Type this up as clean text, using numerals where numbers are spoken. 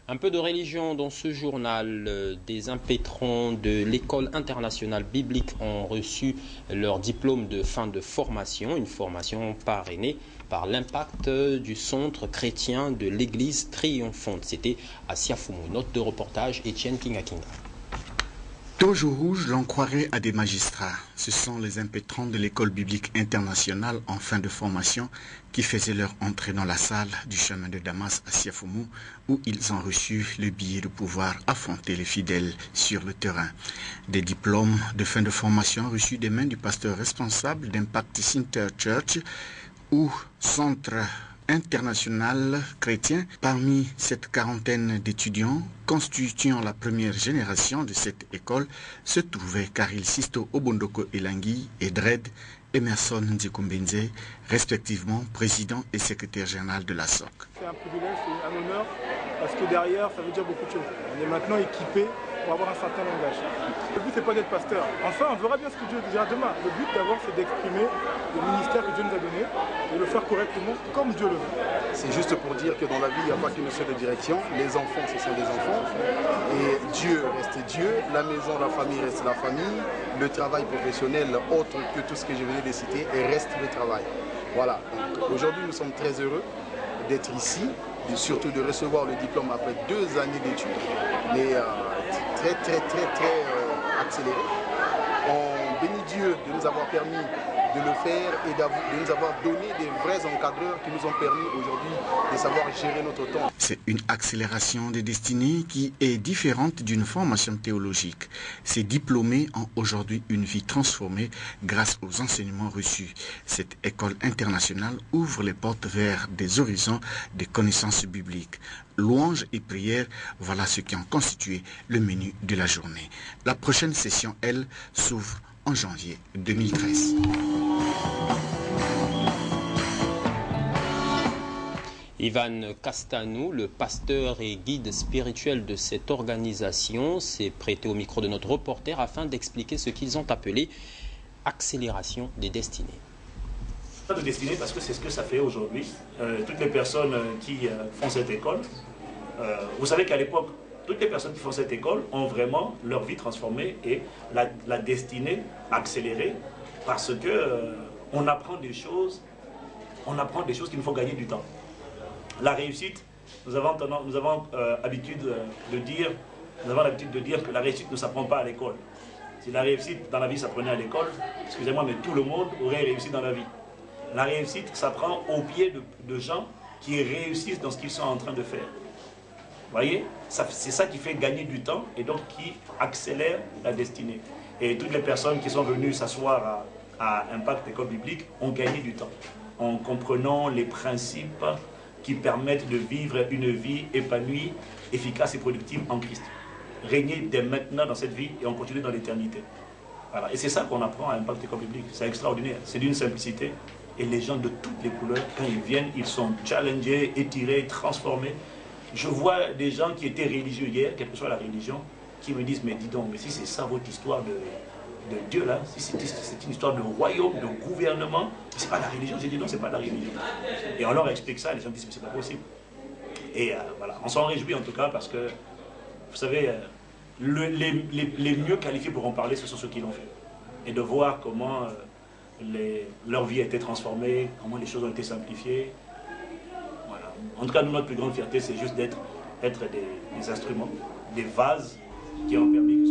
Un peu de religion dans ce journal. Des impétrants de l'école internationale biblique ont reçu leur diplôme de fin de formation, une formation parrainée par l'impact du centre chrétien de l'église triomphante. C'était à Siafoumou. Note de reportage, Etienne Kingakinga. Toge rouge, l'on croirait à des magistrats. Ce sont les impétrants de l'école biblique internationale en fin de formation qui faisaient leur entrée dans la salle du chemin de Damas à Siafoumou, où ils ont reçu le billet de pouvoir affronter les fidèles sur le terrain. Des diplômes de fin de formation reçus des mains du pasteur responsable d'Impact Center Church ou centre international chrétien. Parmi cette quarantaine d'étudiants constituant la première génération de cette école se trouvaient Karil Sisto Obondoko Elangui et Dred Emerson Nzikumbenze, respectivement président et secrétaire général de la SOC. C'est un privilège, c'est un honneur, parce que derrière, ça veut dire beaucoup de choses. On est maintenant équipé pour avoir un certain langage. Le but, c'est pas d'être pasteur. Enfin, on verra bien ce que Dieu dira demain. Le but, d'abord, c'est d'exprimer le ministère que Dieu nous a donné et le faire correctement comme Dieu le veut. C'est juste pour dire que dans la vie, il n'y a pas qu'une seule direction. Les enfants, ce sont des enfants. Et Dieu reste Dieu. La maison, la famille reste la famille. Le travail professionnel, autre que tout ce que je venais de citer, et reste le travail. Voilà. Donc aujourd'hui, nous sommes très heureux d'être ici, et surtout de recevoir le diplôme après 2 années d'études, mais très accéléré. On bénit Dieu de nous avoir permis de le faire et de nous avoir donné des vrais encadreurs qui nous ont permis aujourd'hui de savoir gérer notre temps. C'est une accélération des destinées qui est différente d'une formation théologique. Ces diplômés ont aujourd'hui une vie transformée grâce aux enseignements reçus. Cette école internationale ouvre les portes vers des horizons de connaissances bibliques. Louanges et prières, voilà ce qui ont constitué le menu de la journée. La prochaine session, elle, s'ouvre en janvier 2013. Ivan Castanou, le pasteur et guide spirituel de cette organisation, s'est prêté au micro de notre reporter afin d'expliquer ce qu'ils ont appelé accélération des destinées. Pas de destinée parce que c'est ce que ça fait aujourd'hui. Toutes les personnes qui font cette école, vous savez qu'à l'époque, toutes les personnes qui font cette école ont vraiment leur vie transformée et la destinée accélérée parce que on apprend des choses qui nous font gagner du temps. La réussite, nous avons l'habitude de dire que la réussite ne s'apprend pas à l'école. Si la réussite dans la vie s'apprenait à l'école, excusez-moi, mais tout le monde aurait réussi dans la vie. La réussite s'apprend au pied de gens qui réussissent dans ce qu'ils sont en train de faire. Vous voyez, c'est ça qui fait gagner du temps et donc qui accélère la destinée. Et toutes les personnes qui sont venues s'asseoir à Impact École Biblique ont gagné du temps en comprenant les principes qui permettent de vivre une vie épanouie, efficace et productive en Christ. Régner dès maintenant dans cette vie et on continue dans l'éternité. Voilà. Et c'est ça qu'on apprend à Impact École Biblique. C'est extraordinaire. C'est d'une simplicité. Et les gens de toutes les couleurs, quand ils viennent, ils sont challengés, étirés, transformés. Je vois des gens qui étaient religieux hier, quelle que soit la religion, qui me disent, mais dis donc, mais si c'est ça votre histoire de Dieu là, si c'est une histoire de royaume, de gouvernement, c'est pas la religion. J'ai dit non, c'est pas la religion. Et on leur explique ça, et les gens disent, mais c'est pas possible. Et voilà, on s'en réjouit en tout cas parce que, vous savez, les mieux qualifiés pour en parler, ce sont ceux qui l'ont fait. Et de voir comment leur vie a été transformée, comment les choses ont été simplifiées. Voilà. En tout cas, nous, notre plus grande fierté, c'est juste d'être des instruments, des vases qui ont permis